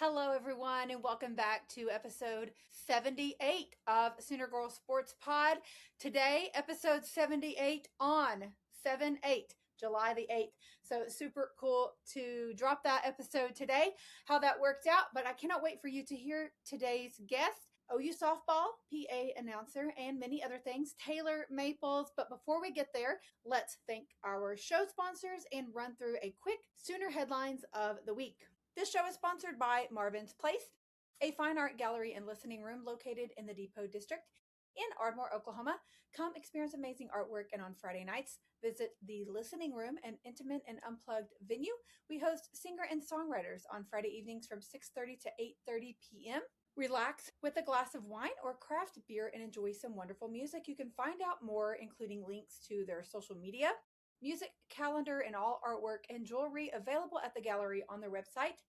Hello, everyone, and welcome back to episode 78 of Sooner Girl Sports Pod. Today, episode 78 on 7/8, July the 8th. So super cool to drop that episode today, how that worked out. But I cannot wait for you to hear today's guest, OU softball, PA announcer, and many other things, Taylor Maples. But before we get there, let's thank our show sponsors and run through a quick Sooner headlines of the week. This show is sponsored by Marvinsplace, a fine art gallery and listening room located in the Depot District in Ardmore, Oklahoma. Come experience amazing artwork, and on Friday nights, visit the Listening Room, an intimate and unplugged venue. We host singer and songwriters on Friday evenings from 6:30 to 8:30 p.m. Relax with a glass of wine or craft beer and enjoy some wonderful music. You can find out more, including links to their social media, music calendar, and all artwork and jewelry available at the gallery on their website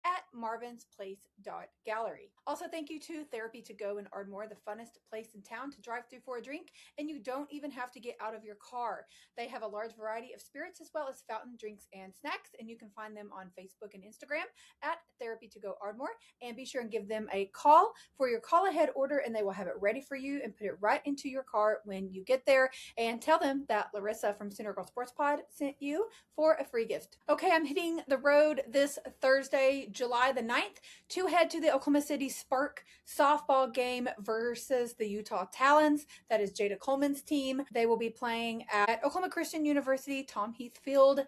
at Marvinsplace.gallery. Also, thank you to Therapy to Go in Ardmore, the funnest place in town to drive through for a drink, and you don't even have to get out of your car. They have a large variety of spirits as well as fountain drinks and snacks, and you can find them on Facebook and Instagram at Therapy to Go Ardmore. And be sure and give them a call for your call ahead order, and they will have it ready for you and put it right into your car when you get there. And tell them that Larissa from Sooner Girl Sports Pod sent you for a free gift. Okay, I'm hitting the road this Thursday, July the 9th, to head to the Oklahoma City Spark softball game versus the Utah Talons. That is Jada Coleman's team. They will be playing at Oklahoma Christian University, Tom Heath Field.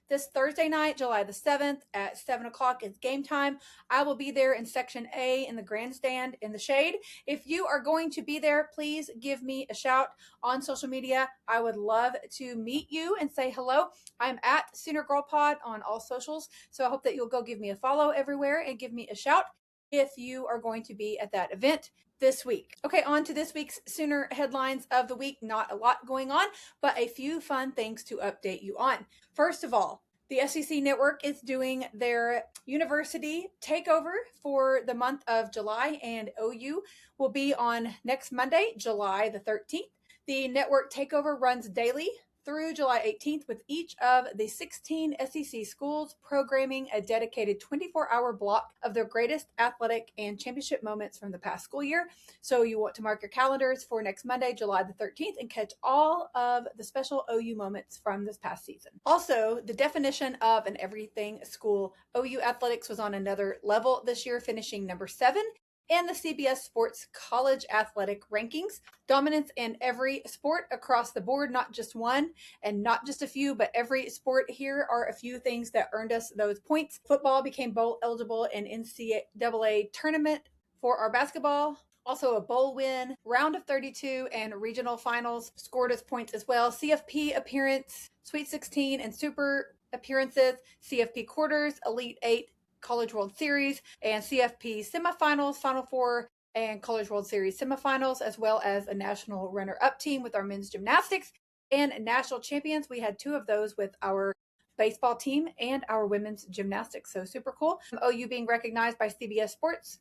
This Thursday night, July the 7th at 7 o'clock is game time. I will be there in Section A in the grandstand in the shade. If you are going to be there, please give me a shout on social media. I would love to meet you and say hello. I'm at Sooner Girl Pod on all socials, so I hope that you'll go give me a follow everywhere and give me a shout if you are going to be at that event this week. Okay, on to this week's Sooner headlines of the week. Not a lot going on, but a few fun things to update you on. First of all, the SEC Network is doing their university takeover for the month of July, and OU will be on next Monday, July the 13th. The network takeover runs daily through July 18th, with each of the 16 SEC schools programming a dedicated 24-hour block of their greatest athletic and championship moments from the past school year. So you want to mark your calendars for next Monday, July the 13th, and catch all of the special OU moments from this past season. Also, the definition of an everything school, OU athletics was on another level this year, finishing number 7 and the CBS Sports College Athletic Rankings. Dominance in every sport across the board, not just one and not just a few, but every sport. Here are a few things that earned us those points. Football became bowl eligible in NCAA tournament for our basketball. Also a bowl win, round of 32, and regional finals scored us points as well. CFP appearance, Sweet 16, and Super appearances, CFP quarters, Elite 8, College World Series, and CFP semifinals, Final Four, and College World Series semifinals, as well as a national runner-up team with our men's gymnastics and national champions. We had 2 of those with our baseball team and our women's gymnastics. So super cool. OU being recognized by CBS Sports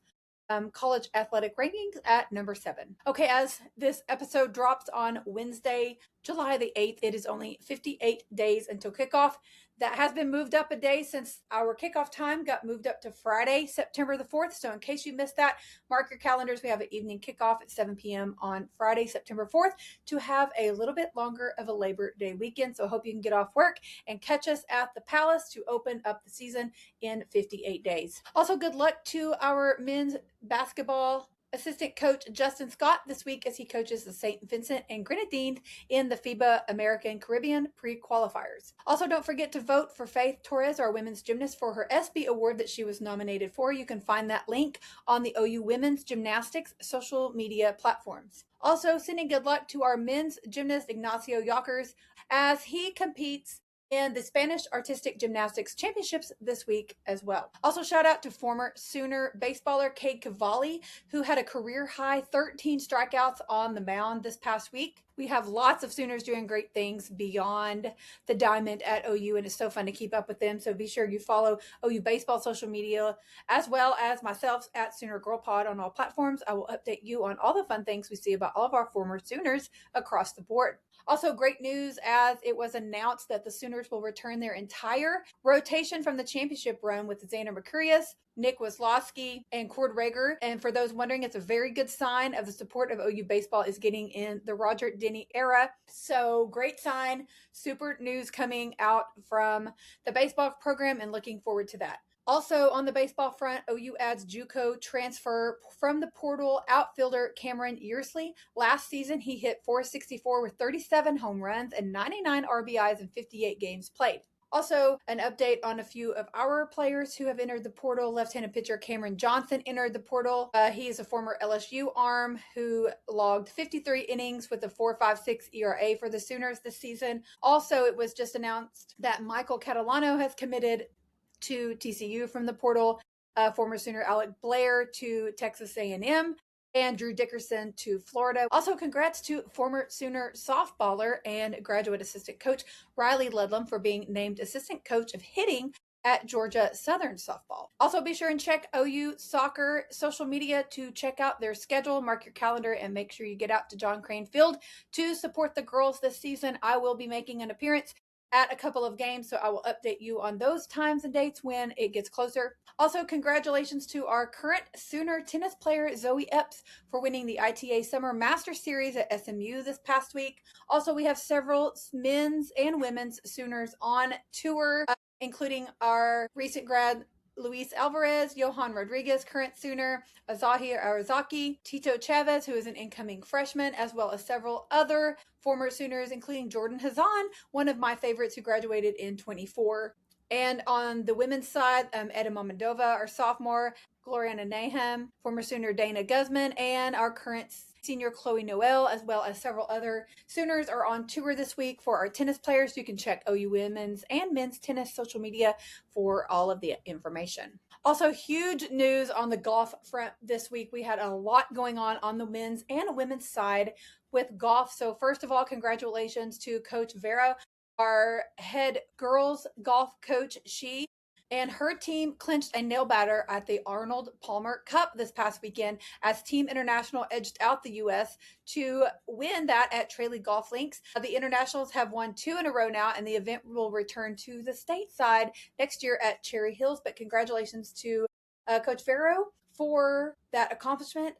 College Athletic Rankings at number 7. Okay, as this episode drops on Wednesday, July the 8th, it is only 58 days until kickoff. That has been moved up a day since our kickoff time got moved up to Friday, September the 4th. So in case you missed that, mark your calendars. We have an evening kickoff at 7 p.m. on Friday, September 4th, to have a little bit longer of a Labor Day weekend. So I hope you can get off work and catch us at the Palace to open up the season in 58 days. Also, good luck to our men's basketball assistant coach Justin Scott this week as he coaches the St. Vincent and Grenadines in the FIBA American Caribbean pre-qualifiers. Also, don't forget to vote for Faith Torres, our women's gymnast, for her ESPY award that she was nominated for. You can find that link on the OU Women's Gymnastics social media platforms. Also, sending good luck to our men's gymnast Ignacio Yockers as he competes in the Spanish Artistic Gymnastics Championships this week as well. Also, shout out to former Sooner baseballer Cade Cavalli, who had a career-high 13 strikeouts on the mound this past week. We have lots of Sooners doing great things beyond the diamond at OU, and it's so fun to keep up with them. So be sure you follow OU Baseball social media, as well as myself at Sooner Girl Pod on all platforms. I will update you on all the fun things we see about all of our former Sooners across the board. Also, great news as it was announced that the Sooners will return their entire rotation from the championship run with Xander Mercurius, Nick Waslowski, and Cord Rager. And for those wondering, it's a very good sign of the support of OU baseball is getting in the Roger Denny era. So great sign. Super news coming out from the baseball program and looking forward to that. Also on the baseball front, OU adds JUCO transfer from the portal outfielder Cameron Yearsley. Last season, he hit .464 with 37 home runs and 99 RBIs in 58 games played. Also, an update on a few of our players who have entered the portal. Left-handed pitcher Cameron Johnson entered the portal. He is a former LSU arm who logged 53 innings with a 4.56 ERA for the Sooners this season. Also, it was just announced that Michael Catalano has committed to TCU from the portal. Former Sooner Alec Blair to Texas A&M. And Drew Dickerson to Florida. Also, congrats to former Sooner softballer and graduate assistant coach Riley Ludlam for being named assistant coach of hitting at Georgia Southern softball. Also, be sure and check OU Soccer social media to check out their schedule. Mark your calendar and make sure you get out to John Crane Field to support the girls this season. I will be making an appearance at a couple of games, so I will update you on those times and dates when it gets closer. Also, congratulations to our current Sooner tennis player Zoe Epps for winning the ITA Summer Master Series at SMU this past week. Also, we have several men's and women's Sooners on tour, including our recent grad Luis Alvarez, Johan Rodriguez, current Sooner, Azahi Arizaki, Tito Chavez, who is an incoming freshman, as well as several other former Sooners, including Jordan Hazan, one of my favorites who graduated in 24. And on the women's side, Eda Momendova, our sophomore, Gloriana Nahum, former Sooner Dana Guzman, and our current senior Chloe Noel, as well as several other Sooners are on tour this week for our tennis players. You can check OU women's and men's tennis social media for all of the information. Also, huge news on the golf front this week. We had a lot going on the men's and women's side with golf. So first of all, congratulations to Coach Vera, our head girls golf coach. She and her team clinched a nail biter at the Arnold Palmer Cup this past weekend as Team International edged out the U.S. to win that at Tralee Golf Links. The Internationals have won 2 in a row now, and the event will return to the stateside next year at Cherry Hills. But congratulations to Coach Farrow for that accomplishment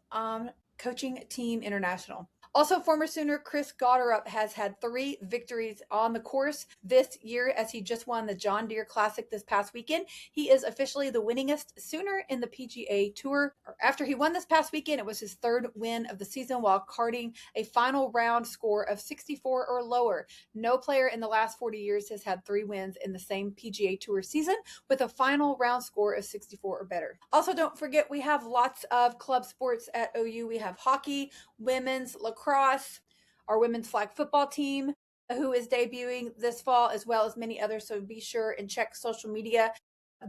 coaching Team International. Also, former Sooner Chris Gotterup has had 3 victories on the course this year as he just won the John Deere Classic this past weekend. He is officially the winningest Sooner in the PGA Tour. After he won this past weekend, it was his 3rd win of the season while carding a final round score of 64 or lower. No player in the last 40 years has had 3 wins in the same PGA Tour season with a final round score of 64 or better. Also, don't forget we have lots of club sports at OU. We have hockey, women's lacrosse, our women's flag football team who is debuting this fall, as well as many others. So be sure and check social media.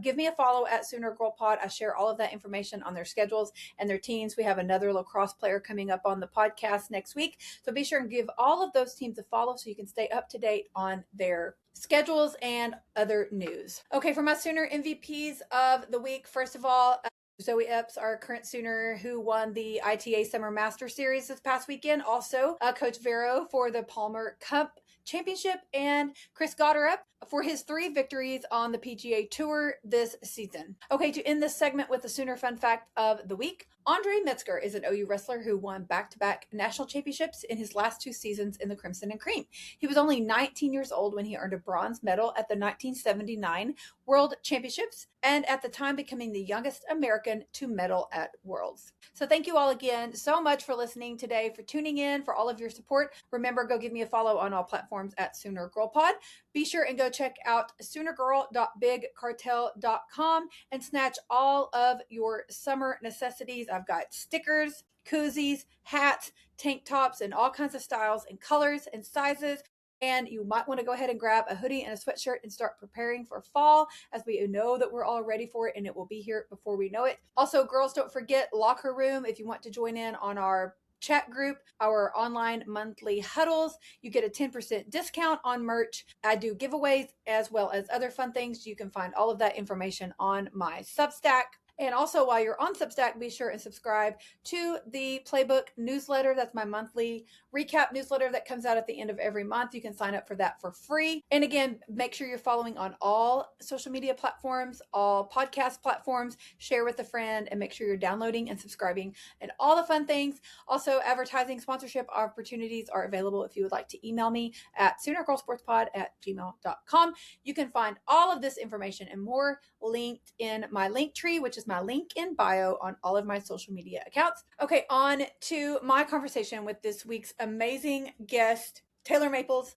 Give me a follow at Sooner Girl Pod. I share all of that information on their schedules and their teams. We have another lacrosse player coming up on the podcast next week. So be sure and give all of those teams a follow so you can stay up to date on their schedules and other news. Okay, for my Sooner MVPs of the week, first of all, Zoe Epps, our current Sooner who won the ITA Summer Master Series this past weekend. Also, Coach Vero for the Palmer Cup Championship, and Chris Gotterup for his 3 victories on the PGA Tour this season. Okay, to end this segment with the Sooner fun fact of the week, Andre Metzger is an OU wrestler who won back-to-back national championships in his last 2 seasons in the Crimson and Cream. He was only 19 years old when he earned a bronze medal at the 1979 World Championships, and at the time becoming the youngest American to medal at Worlds. So thank you all again so much for listening today, for tuning in, for all of your support. Remember, go give me a follow on all platforms at Sooner Girl Pod. Be sure and go check out soonergirl.bigcartel.com and snatch all of your summer necessities. I've got stickers, koozies, hats, tank tops, and all kinds of styles and colors and sizes. And you might want to go ahead and grab a hoodie and a sweatshirt and start preparing for fall, as we know that we're all ready for it and it will be here before we know it. Also, girls, don't forget Locker Room. If you want to join in on our chat group, our online monthly huddles, you get a 10% discount on merch. I do giveaways as well as other fun things. You can find all of that information on my Substack. And also, while you're on Substack, be sure and subscribe to the Playbook newsletter. That's my monthly recap newsletter that comes out at the end of every month. You can sign up for that for free. And again, make sure you're following on all social media platforms, all podcast platforms, share with a friend, and make sure you're downloading and subscribing and all the fun things. Also, advertising sponsorship opportunities are available if you would like to email me at soonergirlsportspod@gmail.com. You can find all of this information and more linked in my link tree, which is my link in bio on all of my social media accounts. Okay, on to my conversation with this week's amazing guest, Taylor Maples.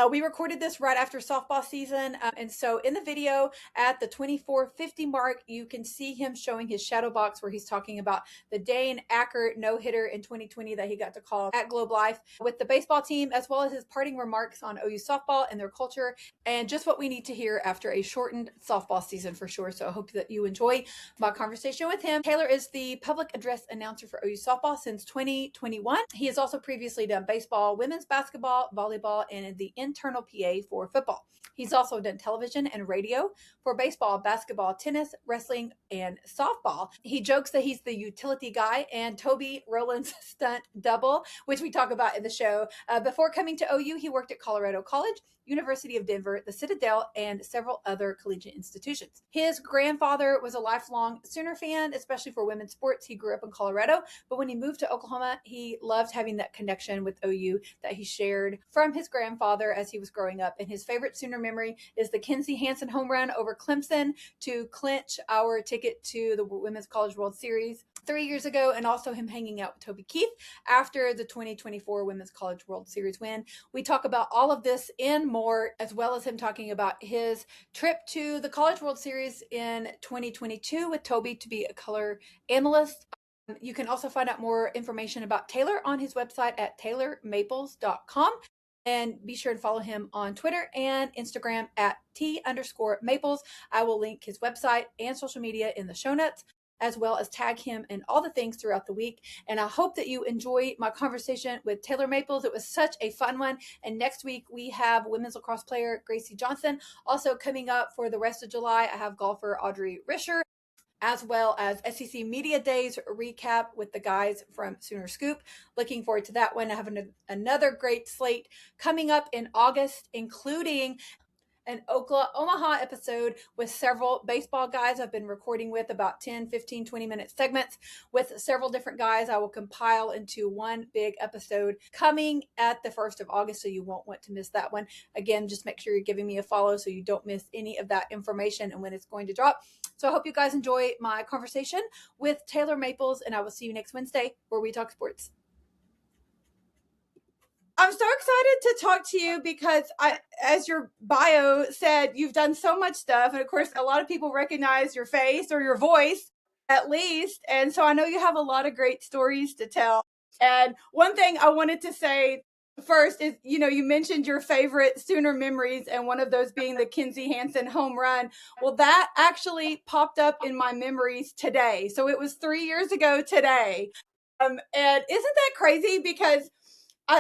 We recorded this right after softball season. And so in the video at the 24:50 mark, you can see him showing his shadow box where he's talking about the Dane Acker no-hitter in 2020 that he got to call at Globe Life with the baseball team, as well as his parting remarks on OU softball and their culture, and just what we need to hear after a shortened softball season for sure. So I hope that you enjoy my conversation with him. Taylor is the public address announcer for OU softball since 2021. He has also previously done baseball, women's basketball, volleyball, and the internal PA for football. He's also done television and radio for baseball, basketball, tennis, wrestling, and softball. He jokes that he's the utility guy and Toby Rowland's stunt double, which we talk about in the show. Before coming to OU, he worked at Colorado College, University of Denver, the Citadel, and several other collegiate institutions. His grandfather was a lifelong Sooner fan, especially for women's sports. He grew up in Colorado, but when he moved to Oklahoma, he loved having that connection with OU that he shared from his grandfather as he was growing up. And his favorite Sooner memory is the Kenzie Hansen home run over Clemson to clinch our ticket to the Women's College World Series 3 years ago, and also him hanging out with Toby Keith after the 2024 Women's College World Series win. We talk about all of this and more, as well as him talking about his trip to the College World Series in 2022 with Toby to be a color analyst. You can also find out more information about Taylor on his website at taylormaples.com. And be sure to follow him on Twitter and Instagram at @T_Maples. I will link his website and social media in the show notes, as well as tag him in all the things throughout the week. And I hope that you enjoy my conversation with Taylor Maples. It was such a fun one. And next week we have women's lacrosse player Gracie Johnson. Also coming up for the rest of July, I have golfer Audrey Risher, as well as SEC Media Days recap with the guys from Sooner Scoop. Looking forward to that one. I have another great slate coming up in August, including an Omaha episode with several baseball guys I've been recording with, about 10, 15, 20-minute segments with several different guys. I will compile into one big episode coming at the 1st of August, so you won't want to miss that one. Again, just make sure you're giving me a follow so you don't miss any of that information and when it's going to drop. So I hope you guys enjoy my conversation with Taylor Maples, and I will see you next Wednesday where we talk sports. I'm so excited to talk to you because as your bio said, you've done so much stuff. And of course, a lot of people recognize your face or your voice at least. And so I know you have a lot of great stories to tell. And one thing I wanted to say first is, you mentioned your favorite Sooner memories, and one of those being the Kenzie Hansen home run. Well, that actually popped up in my memories today. So it was 3 years ago today. And isn't that crazy? Because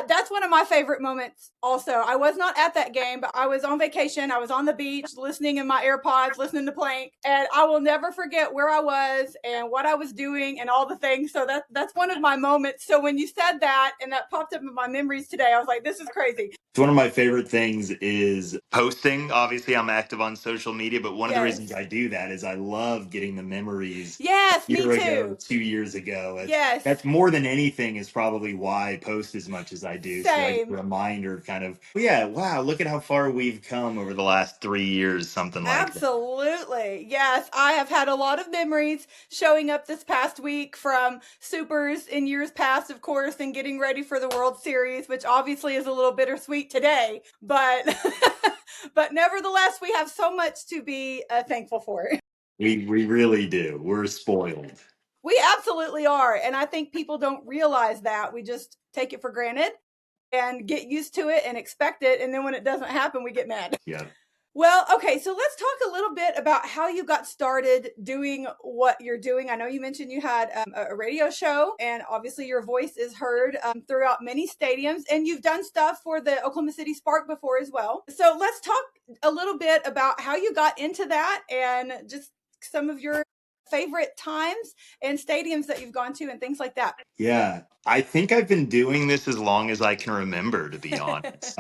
that's one of my favorite moments also. I was not at that game, but I was on vacation. I was on the beach listening in my AirPods, listening to Plank. And I will never forget where I was and what I was doing and all the things. So that's one of my moments. So when you said that and that popped up in my memories today, I was like, this is crazy. One of my favorite things is posting. Obviously, I'm active on social media, but one of the reasons I do that is I love getting the memories. Yes, me too. Ago, 2 years ago. That's more than anything is probably why I post as much as I do. Same. So like a reminder of kind of, wow, look at how far we've come over the last 3 years, something like that. Absolutely. Yes, I have had a lot of memories showing up this past week from supers in years past, of course, and getting ready for the World Series, which obviously is a little bittersweet today, but but nevertheless, we have so much to be thankful for. We really do. We're spoiled. We absolutely are. And I think people don't realize that. We just take it for granted and get used to it and expect it. And then when it doesn't happen, we get mad. Yeah. Well, okay, so let's talk a little bit about how you got started doing what you're doing. I know you mentioned you had a radio show, and obviously your voice is heard throughout many stadiums, and you've done stuff for the Oklahoma City Spark before as well. So let's talk a little bit about how you got into that and just some of your favorite times and stadiums that you've gone to and things like that? Yeah, I think I've been doing this as long as I can remember, to be honest.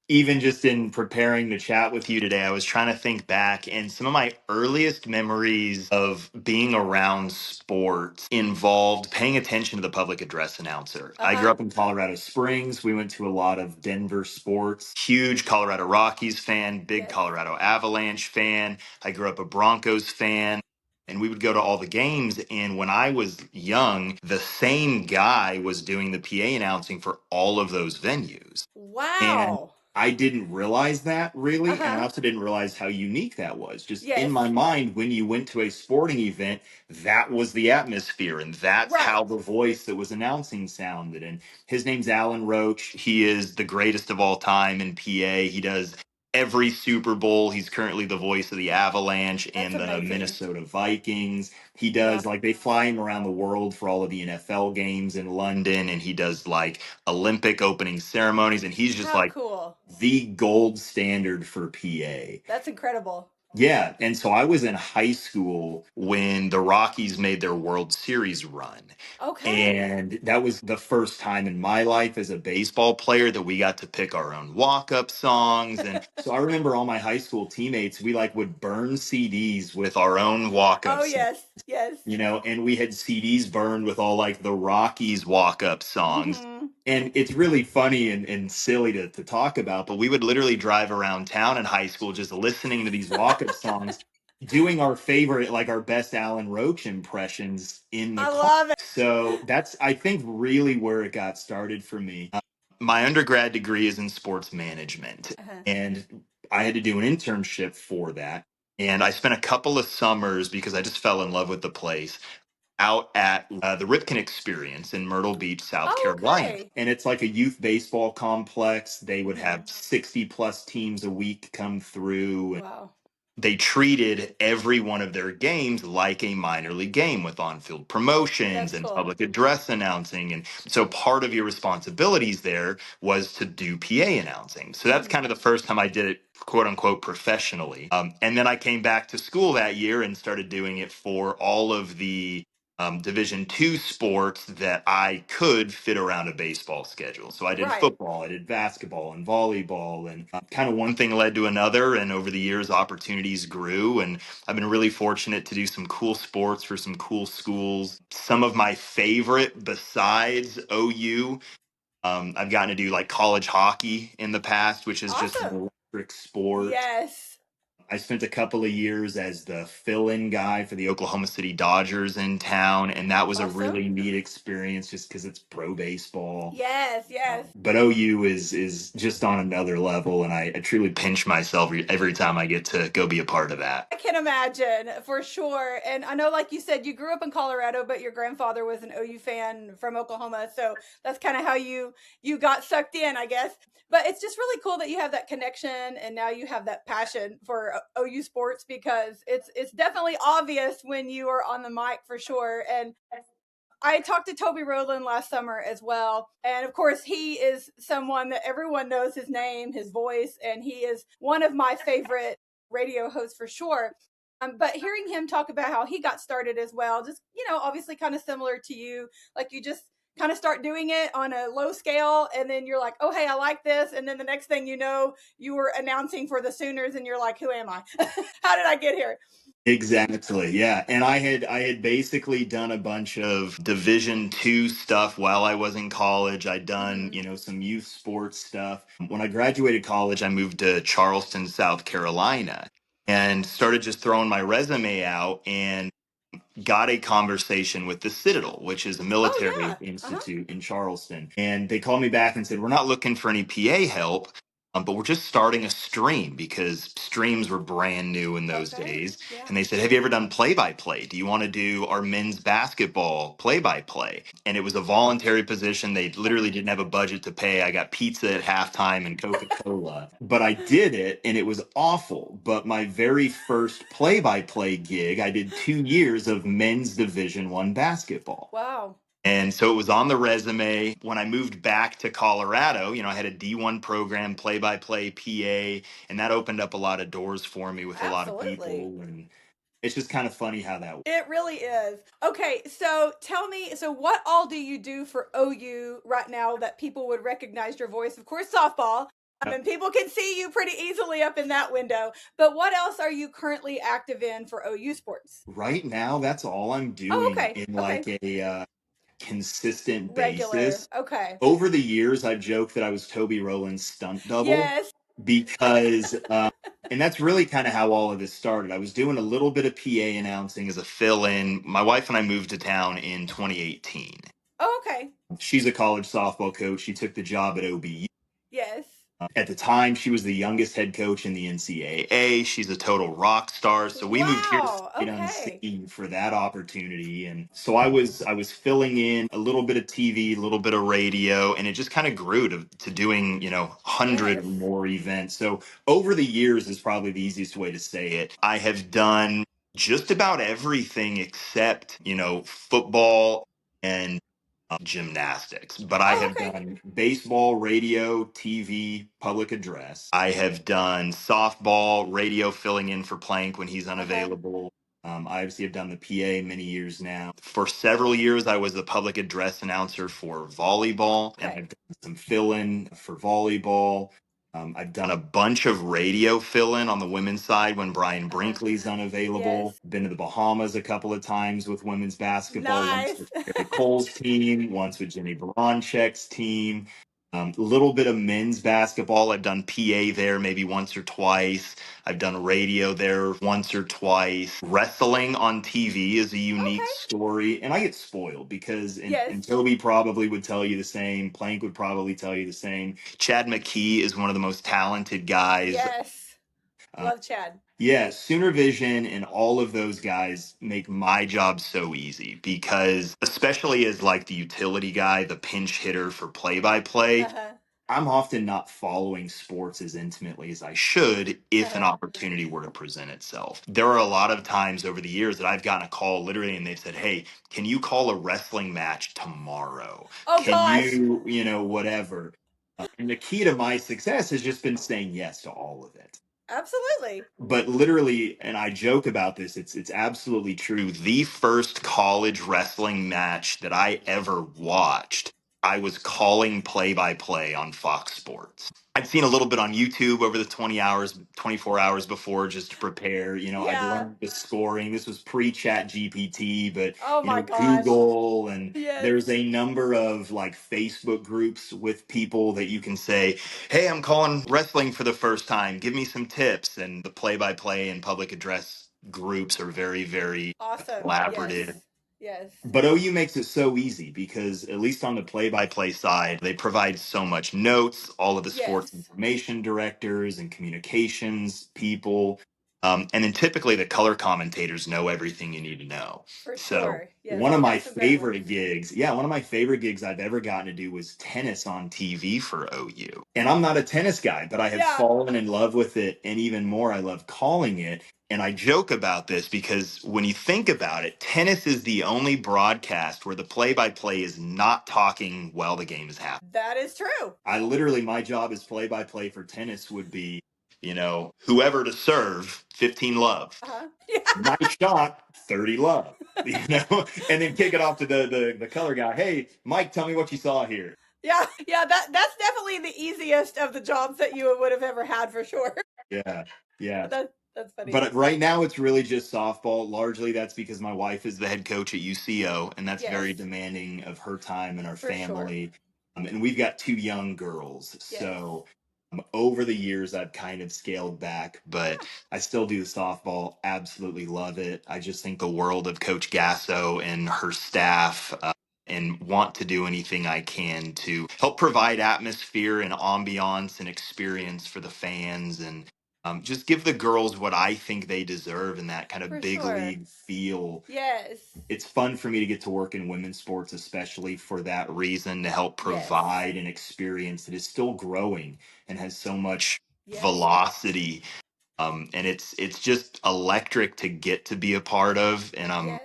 Even just in preparing to chat with you today, I was trying to think back, and some of my earliest memories of being around sports involved paying attention to the public address announcer. I grew up in Colorado Springs. We went to a lot of Denver sports. Huge Colorado Rockies fan, big Colorado Avalanche fan. I grew up a Broncos fan. And we would go to all the games. And when I was young, the same guy was doing the PA announcing for all of those venues. And Wow. I didn't realize that really. And I also didn't realize how unique that was. Just in my mind, when you went to a sporting event, that was the atmosphere. And that's how the voice that was announcing sounded. And his name's Alan Roach. He is the greatest of all time in PA. He does every Super Bowl. He's currently the voice of the Avalanche and the Minnesota Vikings. He does like they fly him around the world for all of the NFL games in London, and he does like Olympic opening ceremonies, and he's just like cool. The gold standard for PA. That's incredible. Yeah, and so I was in high school when the Rockies made their World Series run. Okay. And that was the first time in my life as a baseball player that we got to pick our own walk-up songs. And so I remember all my high school teammates, we like would burn CDs with our own walk-up songs. Yes. You know, and we had CDs burned with all like the Rockies walk-up songs. And it's really funny and silly to talk about, but we would literally drive around town in high school just listening to these walk-up songs, doing our favorite, like our best Alan Roach impressions in the car. Love it. So that's, I think, really where it got started for me. My undergrad degree is in sports management, and I had to do an internship for that. And I spent a couple of summers because I just fell in love with the place out at the Ripken Experience in Myrtle Beach, South Carolina. And it's like a youth baseball complex. They would have 60 plus teams a week come through. Wow. They treated every one of their games like a minor league game with on-field promotions and public address announcing. And so part of your responsibilities there was to do PA announcing. So that's kind of the first time I did it, quote unquote, professionally. And then I came back to school that year and started doing it for all of the Division II sports that I could fit around a baseball schedule. So I did football, I did basketball and volleyball, and kind of one thing led to another. And over the years, opportunities grew, and I've been really fortunate to do some cool sports for some cool schools. Some of my favorite, besides OU, I've gotten to do like college hockey in the past, which is just an electric sport. Yes. I spent a couple of years as the fill-in guy for the Oklahoma City Dodgers in town, and that was a really neat experience just because it's pro baseball. Yes. But OU is just on another level, and I truly pinch myself every time I get to go be a part of that. I can imagine, for sure. And I know, like you said, you grew up in Colorado, but your grandfather was an OU fan from Oklahoma, so that's kind of how you got sucked in, I guess. But it's just really cool that you have that connection, and now you have that passion for OU sports, because it's definitely obvious when you are on the mic, for sure. And I talked to Toby Rowland last summer as well. And of course, he is someone that everyone knows his name, his voice, and he is one of my favorite radio hosts for sure. But hearing him talk about how he got started as well, just, obviously kind of similar to you, like you just kind of start doing it on a low scale, and then you're like, oh, hey, I like this. And then the next thing you know, you were announcing for the Sooners, and you're like, who am I? How did I get here? Exactly. Yeah. And I had basically done a bunch of Division II stuff while I was in college. I'd done, some youth sports stuff. When I graduated college, I moved to Charleston, South Carolina, and started just throwing my resume out and got a conversation with the Citadel, which is a military institute in Charleston. And they called me back and said, we're not looking for any PA help, but we're just starting a stream because streams were brand new in those days. And they said, have you ever done play-by-play? Do you want to do our men's basketball play-by-play? And it was a voluntary position. They literally didn't have a budget to pay. I got pizza at halftime and Coca-Cola, but I did it, and it was awful. But my very first play-by-play gig, I did 2 years of men's Division I basketball. Wow. And so it was on the resume. When I moved back to Colorado, I had a D1 program, play-by-play PA, and that opened up a lot of doors for me with a lot of people. And it's just kind of funny how that works. It really is. Okay, so tell me, so what all do you do for OU right now that people would recognize your voice? Of course, softball. I mean, people can see you pretty easily up in that window. But what else are you currently active in for OU sports? Right now, that's all I'm Oh, doing okay. in Okay. like a consistent Regular. basis. Okay. Over the years, I've joked that I was Toby Rowland's stunt double Yes. because, and that's really kind of how all of this started. I was doing a little bit of PA announcing as a fill in. My wife and I moved to town in 2018. Oh, okay. She's a college softball coach. She took the job at OBU. Yes. At the time, she was the youngest head coach in the NCAA. She's a total rock star. So we moved here Wow. sight Okay. unseen for that opportunity. And so I was filling in a little bit of TV, a little bit of radio, and it just kind of grew to doing, 100 or Yes. more events. So over the years is probably the easiest way to say it. I have done just about everything except, football and gymnastics, but I Oh, have okay. done baseball, radio, TV, public address. I have done softball, radio filling in for Plank when he's Uh-huh. unavailable. I obviously have done the PA many years now. For several years, I was the public address announcer for volleyball, and Okay. I've done some fill in for volleyball. I've done a bunch of radio fill in on the women's side when Brian Uh-huh. Brinkley's unavailable. Yes. Been to the Bahamas a couple of times with women's basketball, once Nice. with Terry Cole's team, once with Jenny Baranchek's team. A little bit of men's basketball. I've done PA there maybe once or twice. I've done radio there once or twice. Wrestling on TV is a unique Okay. story. And I get spoiled because, Yes. and Toby probably would tell you the same, Plank would probably tell you the same. Chad McKee is one of the most talented guys. Yes. Uh, Love Chad. yeah, Sooner Vision and all of those guys make my job so easy because, especially as like the utility guy, the pinch hitter for play by play, Uh-huh. I'm often not following sports as intimately as I should if an Uh-huh. opportunity were to present itself. There are a lot of times over the years that I've gotten a call literally and they've said, "Hey, can you call a wrestling match tomorrow? Oh Can gosh. you, whatever." And the key to my success has just been saying yes to all of it. Absolutely. But literally, and I joke about this, it's absolutely true. The first college wrestling match that I ever watched, I was calling play by play on Fox Sports. I'd seen a little bit on YouTube over the 20 hours, 24 hours before just to prepare. I'd Yeah. learned the scoring. This was pre-chat GPT, but Oh my gosh. Google, and Yes. there's a number of like Facebook groups with people that you can say, "Hey, I'm calling wrestling for the first time. Give me some tips." And the play-by-play and public address groups are very, very Awesome. Yes. collaborative. Yes. But OU makes it so easy because, at least on the play by play side, they provide so much notes, all of the sports Yes. information directors and communications people. And then typically the color commentators know everything you need to know. For So, sure. Yes. They have some great ones. one of my favorite gigs I've ever gotten to do was tennis on TV for OU. And I'm not a tennis guy, but I have Yeah. fallen in love with it. And even more, I love calling it. And I joke about this because when you think about it, tennis is the only broadcast where the play by play is not talking while the game is happening. That is true. My job as play by play for tennis would be, whoever to serve, 15 love. Uh-huh. Yeah. Nice shot, 30 love. And then kick it off to the color guy. "Hey, Mike, tell me what you saw here." Yeah. Yeah. That's definitely the easiest of the jobs that you would have ever had for sure. Yeah. Yeah. That's funny. But right now it's really just softball. Largely that's because my wife is the head coach at UCO, and that's very Yes. demanding of her time and our For sure. family. And we've got two young girls. Yes. So over the years, I've kind of scaled back, but Yeah. I still do the softball. Absolutely love it. I just think the world of Coach Gasso and her staff. And want to do anything I can to help provide atmosphere and ambiance and experience for the fans, and just give the girls what I think they deserve in that kind of For big sure. league feel. Yes. It's fun for me to get to work in women's sports, especially for that reason, to help Yes. provide an experience that is still growing and has so much Yes. velocity. And it's just electric to get to be a part of. And I'm Yes.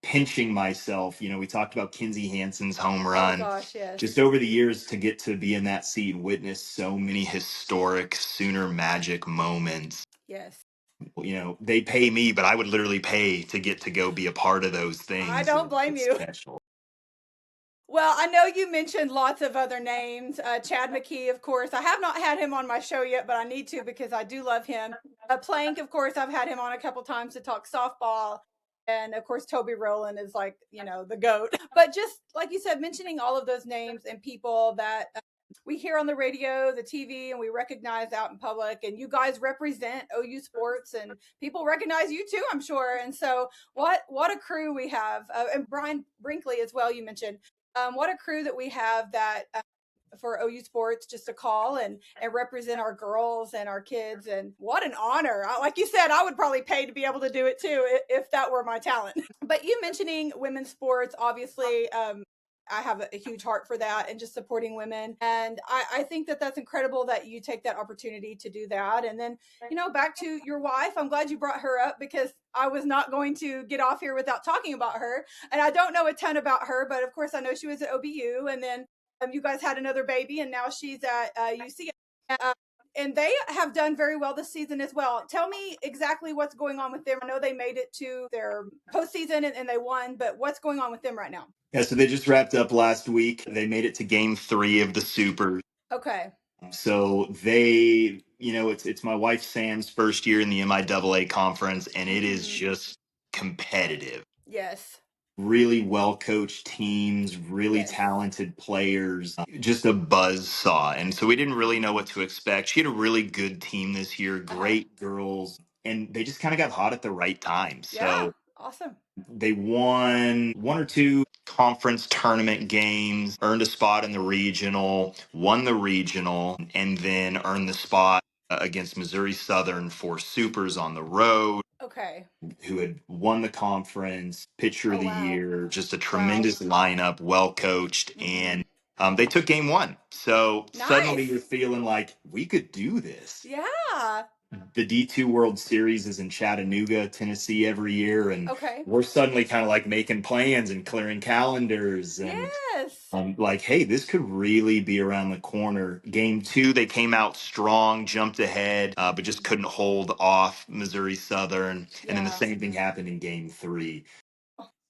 pinching myself. We talked about Kenzie Hansen's home Oh run. gosh, yes. Just over the years to get to be in that seat, witness so many historic Sooner Magic moments. Yes. they pay me, but I would literally pay to get to go be a part of those things. I don't blame It's you. special. Well, I know you mentioned lots of other names. Chad McKee, of course. I have not had him on my show yet, but I need to because I do love him. Plank, of course, I've had him on a couple times to talk softball. And of course, Toby Rowland is like, the GOAT. But just like you said, mentioning all of those names and people that we hear on the radio, the TV, and we recognize out in public. And you guys represent OU sports, and people recognize you too, I'm sure. And so, what a crew we have, and Brian Brinkley as well. You mentioned what a crew that we have that for OU sports just to call and represent our girls and our kids. And what an honor. Like you said, I would probably pay to be able to do it too if that were my talent. But you mentioning women's sports, obviously, I have a huge heart for that and just supporting women. And I think that that's incredible that you take that opportunity to do that. And then, back to your wife, I'm glad you brought her up because I was not going to get off here without talking about her. And I don't know a ton about her, but of course I know she was at OBU, and then you guys had another baby, and now she's at UC. And they have done very well this season as well. Tell me exactly what's going on with them. I know they made it to their postseason and they won, but what's going on with them right now? Yeah, so they just wrapped up last week. They made it to game 3 of the Super. Okay. So they, it's my wife Sam's first year in the MIAA conference, and it is just competitive. Yes. Really well coached teams, really Yes. talented players, just a buzz saw. And so we didn't really know what to expect. She had a really good team this year, great girls, and they just kind of got hot at the right time. Yeah. So Awesome. they won one or two conference tournament games, earned a spot in the regional, won the regional, and then earned the spot against Missouri Southern for Supers on the road. Okay. Who had won the conference, pitcher of Oh, the wow. year, just a Wow. tremendous lineup, well coached, and they took game 1. So suddenly Nice. you're feeling like we could do this. Yeah. The D2 World Series is in Chattanooga, Tennessee every year, and Okay. we're suddenly kind of like making plans and clearing calendars and Yes. like, hey, this could really be around the corner. Game 2, they came out strong, jumped ahead, but just couldn't hold off Missouri Southern. And then the Yeah. same thing happened in Game 3.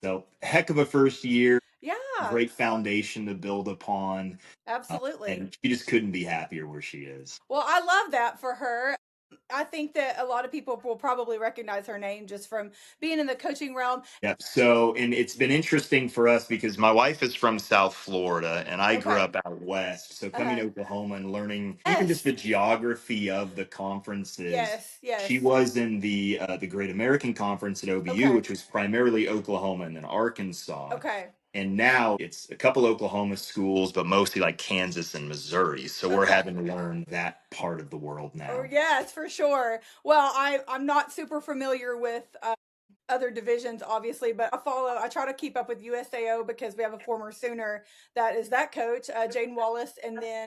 So, heck of a first year, Yeah. great foundation to build upon. Absolutely. And she just couldn't be happier where she is. Well, I love that for her. I think that a lot of people will probably recognize her name just from being in the coaching realm. Yep. So, and it's been interesting for us because my wife is from South Florida and I grew Okay. up out west. So, coming to Oklahoma and learning even just Yes. the geography of the conferences. Yes. Yes. She was in the Great American Conference at OBU, Okay. which was primarily Oklahoma and then Arkansas. Okay. And now it's a couple Oklahoma schools, but mostly like Kansas and Missouri. So we're Okay. having to learn that part of the world now. Oh, yes, for sure. Well, I'm not super familiar with other divisions, obviously, but I try to keep up with USAO because we have a former Sooner that is that coach, Jaden Wallace, and then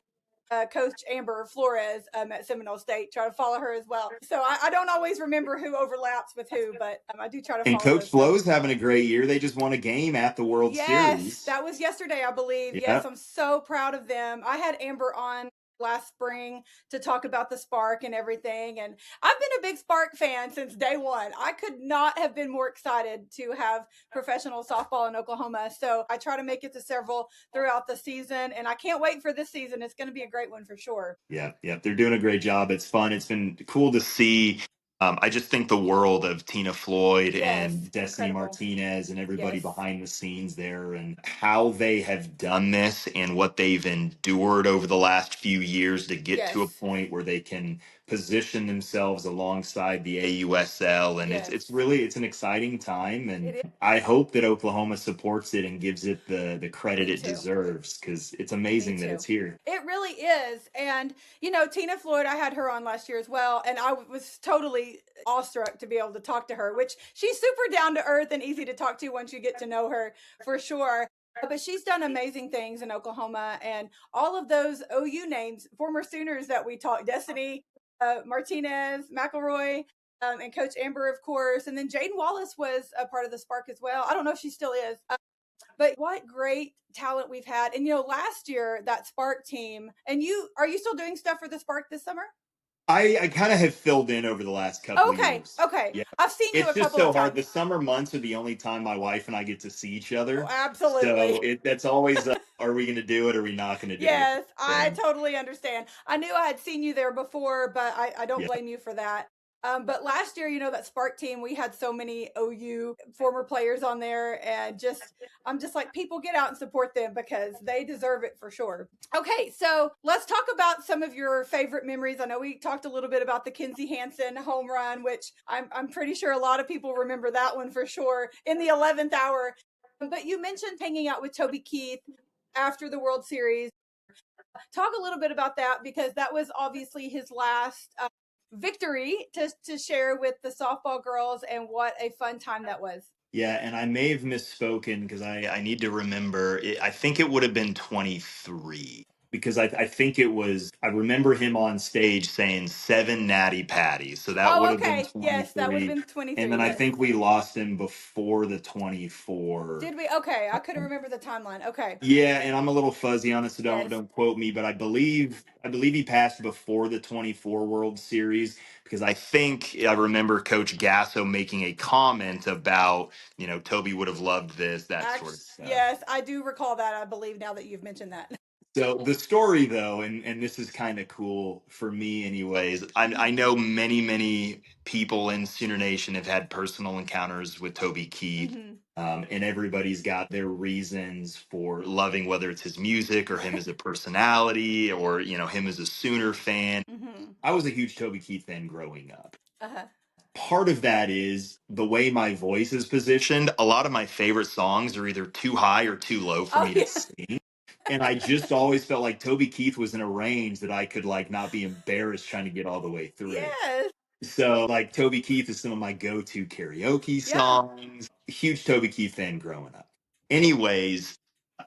Coach Amber Flores at Seminole State. Try to follow her as well. So I don't always remember who overlaps with who, but I do try to And follow Coach those stuff. Flo's having a great year. They just won a game at the World Yes, Series. that was yesterday, I believe. Yep. Yes, I'm so proud of them. I had Amber on last spring to talk about the Spark and everything, and I've been a big Spark fan since day one. I could not have been more excited to have professional softball in Oklahoma, so I try to make it to several throughout the season, and I can't wait for this season. It's going to be a great one for sure. Yeah, they're doing a great job. It's fun. It's been cool to see. I just think the world of Tina Floyd and Destiny incredible. Martinez and everybody behind the scenes there and how they have done this and what they've endured over the last few years to get to a point where they can position themselves alongside the AUSL. And it's an exciting time. And I hope that Oklahoma supports it and gives it the credit it deserves because it's amazing that it's here. It really is. And, Tina Floyd, I had her on last year as well. And I was totally awestruck to be able to talk to her, which she's super down to earth and easy to talk to once you get to know her for sure. But she's done amazing things in Oklahoma, and all of those OU names, former Sooners that we talked, Destiny, Martinez, McElroy, and Coach Amber, of course. And then Jaden Wallace was a part of the Spark as well. I don't know if she still is. But what great talent we've had. And last year that Spark team, and are you still doing stuff for the Spark this summer? I kind of have filled in over the last couple of Okay, years. okay. Yeah. I've seen you It's a just couple of so hard. The times. summer months are the only time my wife and I get to see each Oh, other. So absolutely. that's always, are we going to do it? Or are we not going to do it? Yes, I Thing. totally understand. I knew I had seen you there before, but I don't Yeah. blame you for that. But last year, that Spark team, we had so many OU former players on there, and I'm just like, people get out and support them because they deserve it for sure. Okay, so let's talk about some of your favorite memories. I know we talked a little bit about the Kenzie Hansen home run, which I'm pretty sure a lot of people remember that one for sure in the 11th hour. But you mentioned hanging out with Toby Keith after the World Series. Talk a little bit about that because that was obviously his last victory to share with the softball girls, and what a fun time that was. Yeah, and I may have misspoken because I need to remember. I think it would have been 23 because I think it was. I remember him on stage saying 7 natty patties, so that would Oh, have been okay. Yes, that would have 23. been And 23. then I Yes. think we lost him before the 24. Did we? Okay. I couldn't remember the timeline. Okay. Yeah, and I'm a little fuzzy on it, so don't Yes. don't quote me, but I believe he passed before the 24 World Series because I think I remember Coach Gasso making a comment about, Toby would have loved this, that sort Actually, of stuff. yes, I do recall that. I believe now that you've mentioned that. So the story though, and this is kind of cool for me anyways. I Mhm. know many people in Sooner Nation have had personal encounters with Toby Keith. Mhm. And everybody's got their reasons for loving, whether it's his music or him as a personality or, him as a Sooner fan. Mhm. I was a huge Toby Keith fan growing up. Uh-huh. Part of that is the way my voice is positioned. A lot of my favorite songs are either too high or too low for Oh me to yeah. sing. And I just always felt like Toby Keith was in a range that I could like not be embarrassed trying to get all the way through. Yes. So like Toby Keith is some of my go-to karaoke Yeah. songs. Huge Toby Keith fan growing up. Anyways,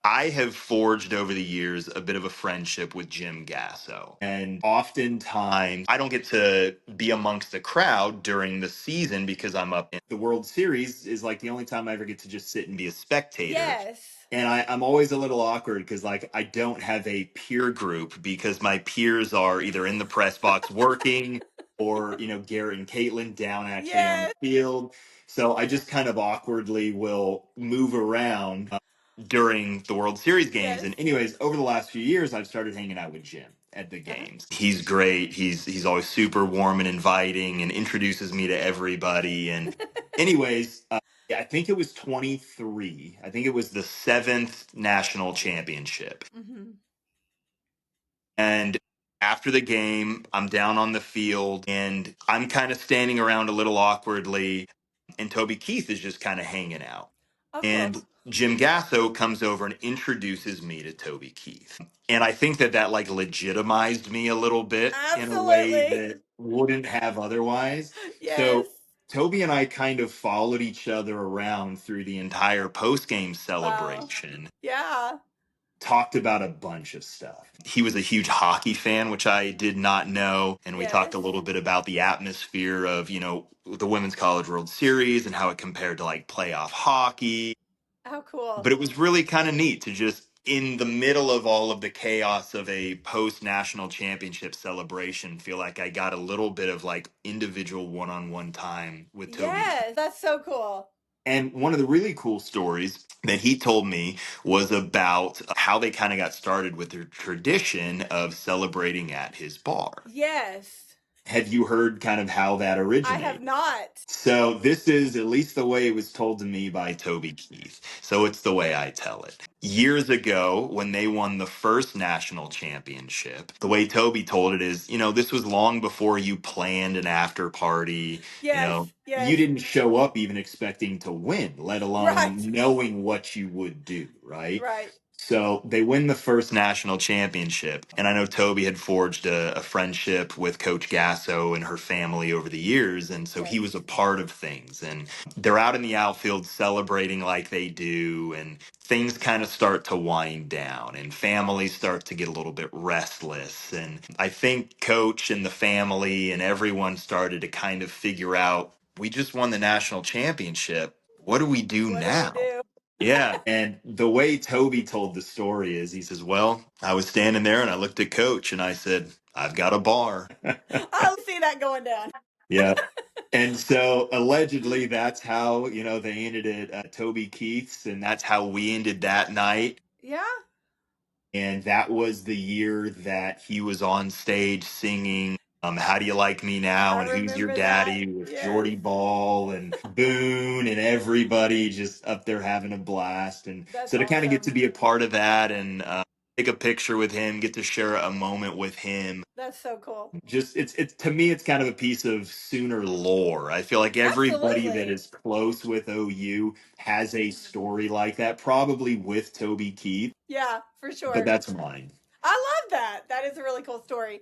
I have forged over the years a bit of a friendship with Jim Gasso. And oftentimes I don't get to be amongst the crowd during the season because I'm up in the World Series is like the only time I ever get to just sit and be a spectator. Yes. And I'm always a little awkward because like I don't have a peer group because my peers are either in the press box working or, Garrett and Caitlin down actually on the Yes. field. So I just kind of awkwardly will move around during the World Series games. Yes. And anyways, over the last few years, I've started hanging out with Jim at the games. He's great. He's always super warm and inviting and introduces me to everybody. And anyways, yeah, I think it was 23. I think it was the seventh national championship. Mhm. And after the game, I'm down on the field and I'm kind of standing around a little awkwardly. And Toby Keith is just kind of hanging out. Oh, cool. And Jim Gasso comes over and introduces me to Toby Keith. And I think that like legitimized me a little bit in a way Absolutely. that wouldn't have otherwise. Yes. So Toby and I kind of followed each other around through the entire post game Wow. celebration, Yeah. talked about a bunch of stuff. He was a huge hockey fan, which I did not know. And we talked Yes. a little bit about the atmosphere of, the Women's College World Series and how it compared to like playoff hockey. How cool. But it was really kind of neat to just in the middle of all of the chaos of a post national championship celebration feel like I got a little bit of like individual one-on-one time with Toby. Yes, that's so cool. And one of the really cool stories that he told me was about how they kind of got started with their tradition of celebrating at his bar. Yes. Have you heard kind of how that I have originated? not. So this is at least the way it was told to me by Toby Keith. So it's the way I tell it. Years ago, when they won the first national championship, the way Toby told it is, this was long before you planned an after party. Yes. You Yes. didn't show up even expecting to win, let alone Right. knowing what you would do, right? Right. So they win the first national championship. And I know Toby had forged a friendship with Coach Gasso and her family over the years. And so Yes. he was a part of things. And they're out in the outfield celebrating like they do. And things kind of start to wind down and families start to get a little bit restless. And I think Coach and the family and everyone started to kind of figure out we just won the national championship. What do we do What do we now? do? Yeah. And the way Toby told the story is he says, well, I was standing there and I looked at Coach and I said, I've got a bar. I'll see that going down. Yeah. And so allegedly that's how, they ended it at Toby Keith's, and that's how we ended that night. Yeah. And that was the year that he was on stage singing How Do You Like Me Now I and Who's Your remember that. Daddy with Yes. Jordy Ball and Boone and everybody just up there having a blast. And That's so to kind of get to awesome. be a part of that and take a picture with him, get to share a moment with him. That's so cool. Just it's to me it's kind of a piece of Sooner lore. I feel like everybody that Absolutely. is close with OU has a story like that, probably with Toby Keith, Yeah, for but sure. that's mine. I love that. That is a really cool story.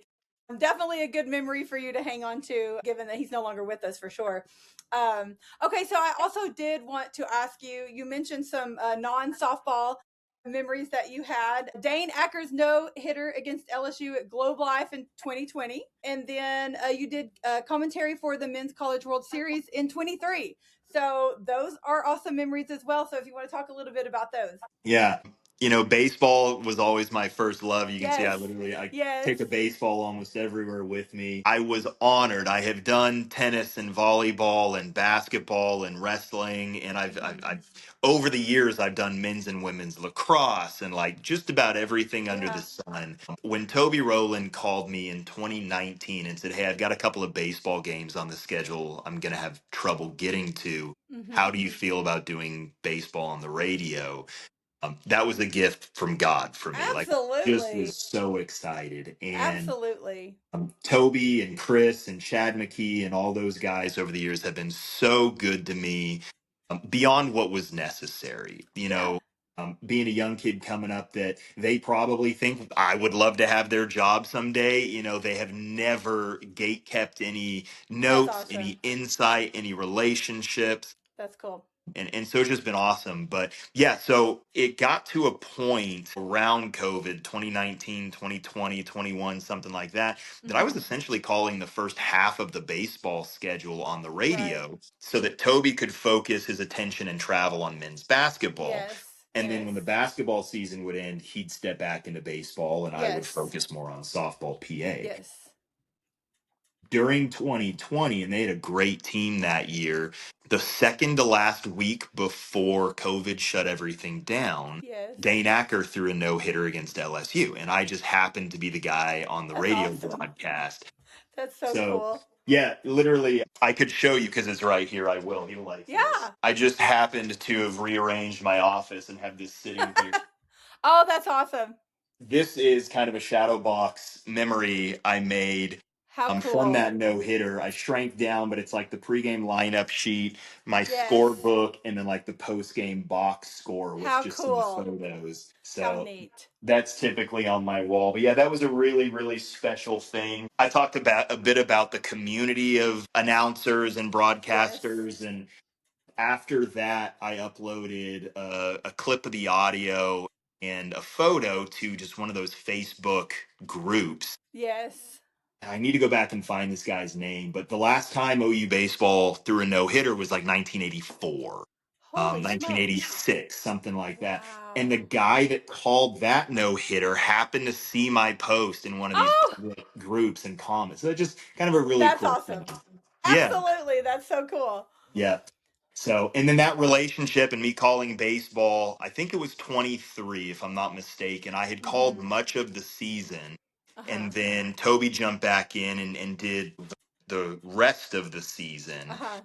Definitely a good memory for you to hang on to, given that he's no longer with us for sure. Okay, so I also did want to ask you. You mentioned some non-softball memories that you had. Dane Acker's no hitter against LSU at Globe Life in 2020, and then you did commentary for the Men's College World Series in 23. So those are awesome memories as well. So if you want to talk a little bit about those. Yeah. Baseball was always my first love. You can see Yes. I Yes. take a baseball almost everywhere with me. I was honored. I have done tennis and volleyball and basketball and wrestling, and I've over the years I've done men's and women's lacrosse and like just about everything under the Yeah. sun. When Toby Rowland called me in 2019 and said, "Hey, I've got a couple of baseball games on the schedule I'm going to have trouble getting to. How Mm-hmm. do you feel about doing baseball on the radio?" That was a gift from God for me. Like, just Absolutely. was so excited. And Absolutely. Toby and Chris and Chad McKee and all those guys over the years have been so good to me, beyond what was necessary. Yeah. Being a young kid coming up, that they probably think I would love to have their job someday. They have never gate kept any That's notes, awesome. any insight, any relationships, That's cool. and so it's just been awesome. But yeah, so it got to a point around COVID 2019, 2020, 21, something like that, that I was Mm-hmm. essentially calling the first half of the baseball schedule on the Right. radio so that Toby could focus his attention and travel on men's basketball. Yes. And then Yes. when the basketball season would end, he'd step back into baseball and I would Yes. focus more on softball PA Yes. during 2020, and they had a great team that year. The second to last week before COVID shut everything down, Yes. Dane Acker threw a no hitter against LSU, and I just happened to be the guy on the That's radio awesome. broadcast. That's so So, cool. yeah, literally, I could show you because it's right here. I will. You'll like this. Yeah. I just happened to have rearranged my office and have this sitting here. Oh, that's awesome. This is kind of a shadow box memory I made How from cool. that no hitter. I shrank down, but it's like the pregame lineup sheet, my Yes. scorebook, and then like the postgame box score with How just some cool. photos. How So neat. that's typically on my wall. But yeah, that was a really, really special thing. I talked about a bit about the community of announcers and Yes. broadcasters, and after that, I uploaded a clip of the audio and a photo to just one of those Facebook groups. Yes. I need to go back and find this guy's name, but the last time OU baseball threw a no hitter was like 1984, Holy smokes. 1986, something like that. And Wow. the guy that called that no hitter happened to see my post in one of these Oh, public groups and comments. So it's just kind of a really that's cool thing. awesome. Yeah. Absolutely. That's so cool. Yeah. So, and then that relationship and me calling baseball, I think it was 23, if I'm not mistaken. I had called Mm-hmm. much of the season, Uh-huh. and then Toby jumped back in and did the rest of the season. Uh-huh.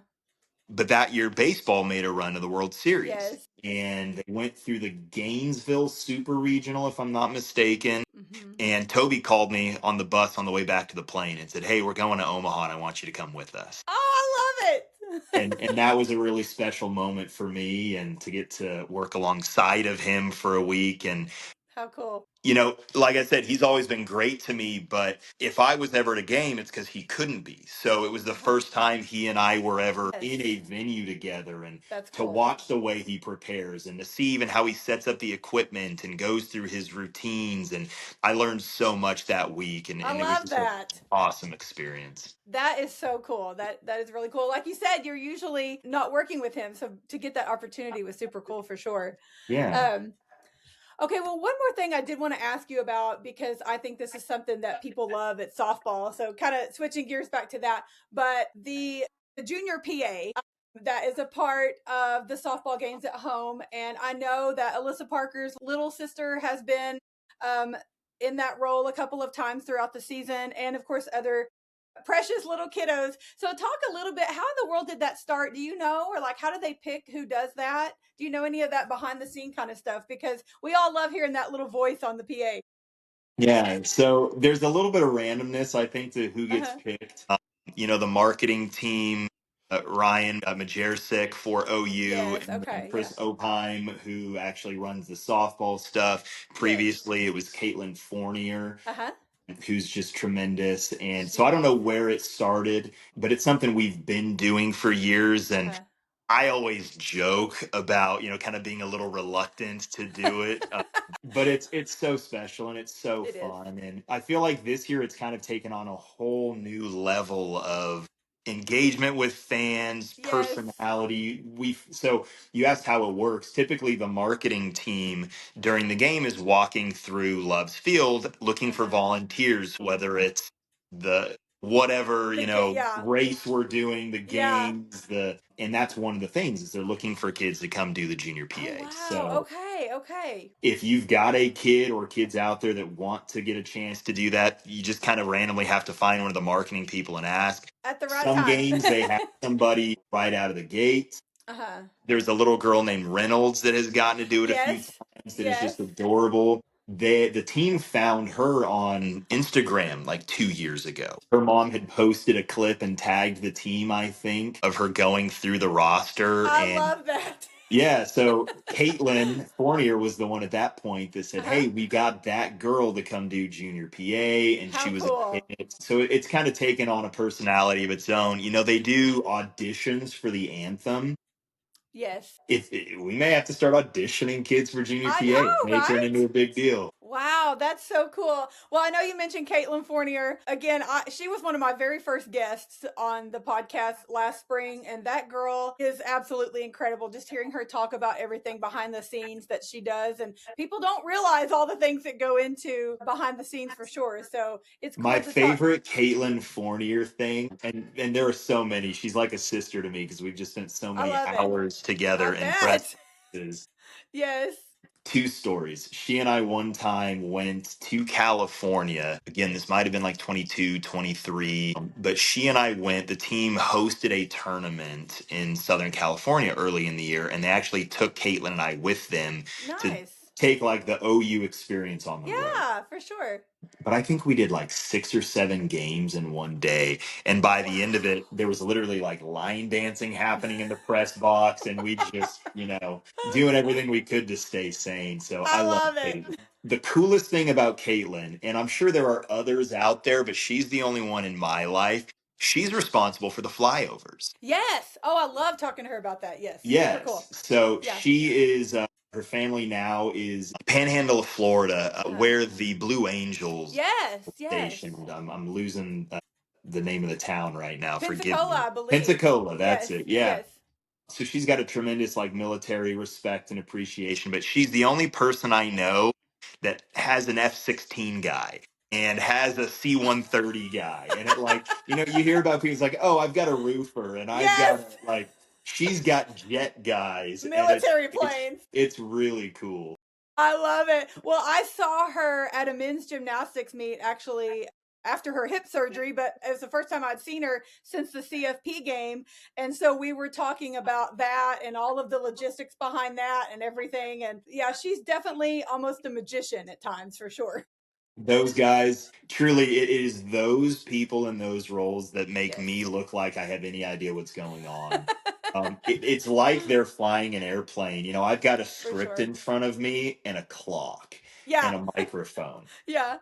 But that year, baseball made a run to the World Series, Yes. and they went through the Gainesville Super Regional, if I'm not mistaken. Mm-hmm. And Toby called me on the bus on the way back to the plane and said, "Hey, we're going to Omaha, and I want you to come with us." Oh, I love it. And that was a really special moment for me, and to get to work alongside of him for a week. And How cool. like I said, he's always been great to me, but if I was ever at a game, it's because he couldn't be. So it was the Uh-huh. first time he and I were ever Yes. in a venue together, and That's to cool. watch the way he prepares and to see even how he sets up the equipment and goes through his routines. And I learned so much that week, and, I and it was love just an that. awesome experience. That is so cool. That is really cool. Like you said, you're usually not working with him, so to get that opportunity was super cool for sure. Yeah. Um, Okay, well, one more thing I did want to ask you about because I think this is something that people love at softball. So, kind of switching gears back to that, but the junior PA that is a part of the softball games at home, and I know that Alyssa Parker's little sister has been um, in that role a couple of times throughout the season, and of course other precious little kiddos. So talk a little bit, how in the world did that start? Do you know, or like how do they pick who does that? Do you know any of that behind the scene kind of stuff? Because we all love hearing that little voice on the PA. Yeah, so there's a little bit of randomness, I think, to who gets Uh-huh. picked. The marketing team, Ryan Majersic for OU, Yes. and then Okay. Yeah. Chris Opheim, who actually runs the softball stuff. Yes. Previously, it was Caitlin Fournier, Uh-huh. who's just tremendous. And so She I don't is. know where it started, but it's something we've been doing for years. And Uh-huh. I always joke about, kind of being a little reluctant to do it. But it's so special and it's so It is. fun. And I feel like this year it's kind of taken on a whole new level of engagement with fans, Yes. personality. So you asked how it works. Typically the marketing team during the game is walking through Love's Field looking for Uh-huh. volunteers, whether it's the whatever, Yeah. race we're doing, the Yeah. games, and that's one of the things is they're looking for kids to come do the junior Oh PA. wow. So Okay. Okay. if you've got a kid or kids out there that want to get a chance to do that, you just kind of randomly have to find one of the marketing people and ask. At the right Some time. games they have somebody right out of the gate. Uh-huh. There's a little girl named Reynolds that has gotten to do it a few Yes. times that is Yes. just adorable. The team found her on Instagram like 2 years ago. Her mom had posted a clip and tagged the team, I think, of her going through the roster. I And love that. yeah, so Caitlin Fournier was the one at that point that said, Uh-huh. "Hey, we got that girl to come do junior PA," and she How was a cool. kid. So it's kind of taken on a personality of its own. They do auditions for the anthem. Yes. If we may have to start auditioning kids for junior I PA, it know, may turn right? into a big deal. Wow, that's so cool. Well, I know you mentioned Caitlin Fournier. Again, she was one of my very first guests on the podcast last spring, and that girl is absolutely incredible. Just hearing her talk about everything behind the scenes that she does, and people don't realize all the things that go into behind the scenes for sure. So it's My cool to talk. favorite Caitlin Fournier thing, and there are so many. She's like a sister to me because we've just spent so I many love it. hours I together in press. bet. Yes. Two stories. She and I one time went to California. Again, this might have been like 22, 23. But she and I went, the team hosted a tournament in Southern California early in the year, and they actually took Caitlin and I with them to Nice. take like the OU experience on the road. Yeah, for sure. But I think we did like 6 or 7 games in one day. And by the end of Wow. it, there was literally like line dancing happening in the press box. And we just, doing everything we could to stay sane. So I I love love it. Caitlin. The coolest thing about Caitlin, and I'm sure there are others out there, but she's the only one in my life. She's responsible for the flyovers. Yes. Oh, I love talking to her about that. Yes. Super cool. Yes. So Yeah. she is, her family now is Panhandle of Florida, Uh-huh. where the Blue Angels Yes. Yes. stationed. I'm losing the name of the town right now. Forgive Pensacola, me. I believe. Pensacola, that's Yes. it. Yeah. Yes. So she's got a tremendous like military respect and appreciation, but she's the only person I know that has an F-16 guy and has a C-130 guy. And it like, you hear about people it's like, "Oh, I've got a roofer and I've Yes. got like she's got jet guys." And Military it's planes. it's really cool. I love it. Well, I saw her at a men's gymnastics meet actually after her hip surgery, but it was the first time I'd seen her since the CFP game. And so we were talking about that and all of the logistics behind that and everything. And yeah, she's definitely almost a magician at times for sure. Those guys, truly, it is those people in those roles that make Yes. me look like I have any idea what's going on. It's like they're flying an airplane. I've got a For script sure. in front of me and a clock Yeah. and a microphone. Yeah.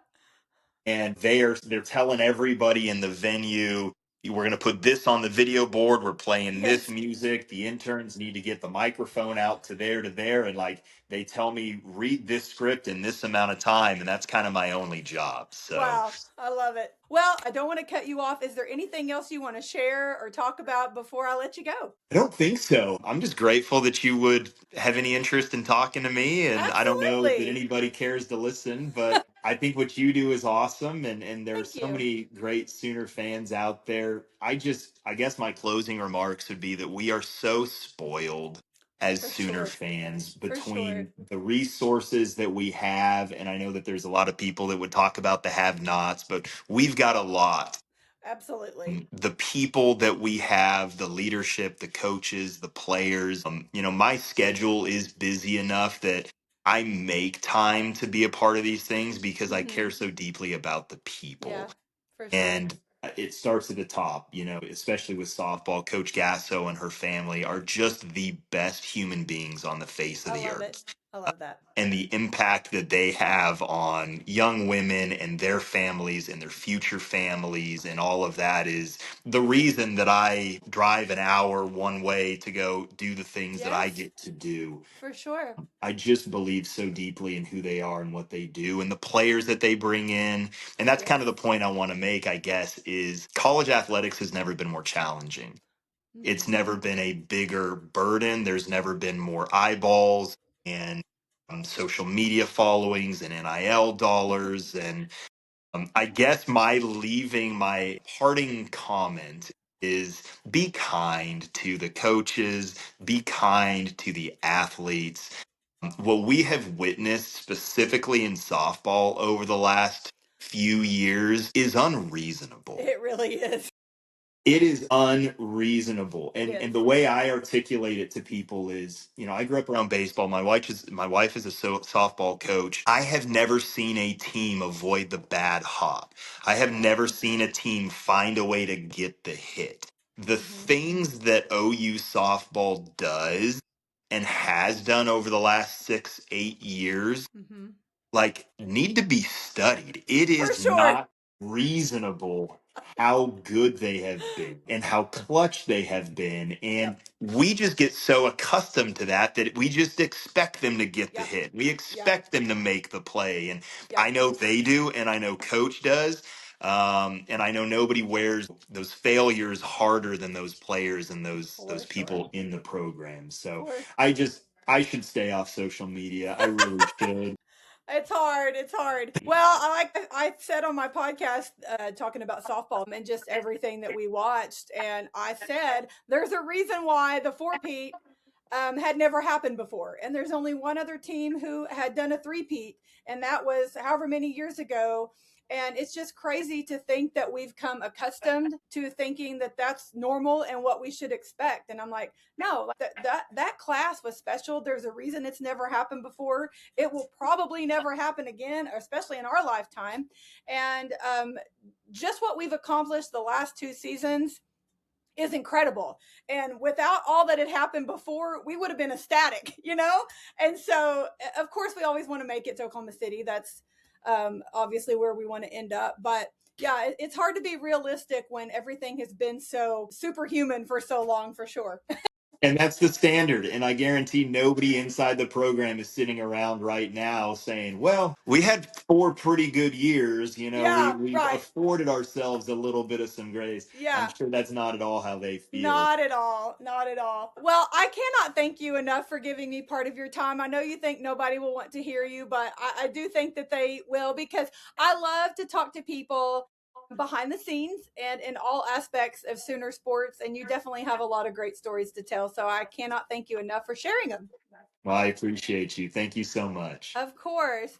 And they're telling everybody in the venue, we're going to put this on the video board. We're playing this Yes. music. The interns need to get the microphone out to there. And like, they tell me, read this script in this amount of time. And that's kind of my only job. So, Wow, I love it. Well, I don't want to cut you off. Is there anything else you want to share or talk about before I let you go? I don't think so. I'm just grateful that you would have any interest in talking to me. And I don't know that Absolutely. anybody cares to listen, but I think what you do is awesome. And there's Thank so you. many great Sooner fans out there. I guess my closing remarks would be that we are so spoiled as For Sooner sure. fans For sure. between the resources that we have. And I know that there's a lot of people that would talk about the have nots, but we've got a lot. Absolutely. The people that we have, the leadership, the coaches, the players. My schedule is busy enough that I make time to be a part of these things because I care so deeply about the Yeah, people. for sure. And it starts at the top, especially with softball. Coach Gasso and her family are just the best human beings on the face of I the love it. earth. I love that. And the impact that they have on young women and their families and their future families and all of that is the reason that I drive an hour one way to go do the things that I Yes, get to do. for sure. I just believe so deeply in who they are and what they do and the players that they bring in. And that's kind Yes. of the point I want to make, I guess, is college athletics has never been more challenging. It's Mm-hmm. never been a bigger burden. There's never been more eyeballs and social media followings and NIL dollars. And I guess my parting comment is be kind to the coaches, be kind to the athletes. What we have witnessed specifically in softball over the last few years is unreasonable. It really is. It is unreasonable. It And is. the way I articulate it to people is, I grew up around baseball. My wife is a softball coach. I have never seen a team avoid the bad hop. I have never seen a team find a way to get the hit. The Mm-hmm. things that OU softball does and has done over the last 6, 8 years Mm-hmm. like need to be studied. It For is sure. not reasonable how good they have been and how clutch they have been. And Yep. we just get so accustomed to that we just expect them to get the Yep. hit. We Yep. expect them to make the play. And I Yep. know they do, and I know coach does. And I know nobody wears those failures harder than those players and For those sure. people in the program. So For I should stay off social media. I really should. It's hard. It's hard. Well, I said on my podcast, talking about softball and just everything that we watched, and I said there's a reason why the four-peat had never happened before, and there's only one other team who had done a three-peat, and that was however many years ago. And it's just crazy to think that we've come accustomed to thinking that that's normal and what we should expect. And I'm like, no, that class was special. There's a reason it's never happened before. It will probably never happen again, especially in our lifetime. And just what we've accomplished the last two seasons is incredible. And without all that had happened before, we would have been ecstatic, And so, of course, we always want to make it to Oklahoma City. That's obviously where we want to end up. But yeah, it's hard to be realistic when everything has been so superhuman for so long, for sure. And that's the standard. And I guarantee nobody inside the program is sitting around right now saying, well, we had 4 pretty good years. Yeah, We've right. afforded ourselves a little bit of some grace. I'm Yeah. sure that's not at all how they feel. Not at all. Not at all. Well, I cannot thank you enough for giving me part of your time. I know you think nobody will want to hear you, but I do think that they will, because I love to talk to people behind the scenes and in all aspects of Sooner sports. And you definitely have a lot of great stories to tell. So I cannot thank you enough for sharing them. Well, I appreciate you. Thank you so much. Of course.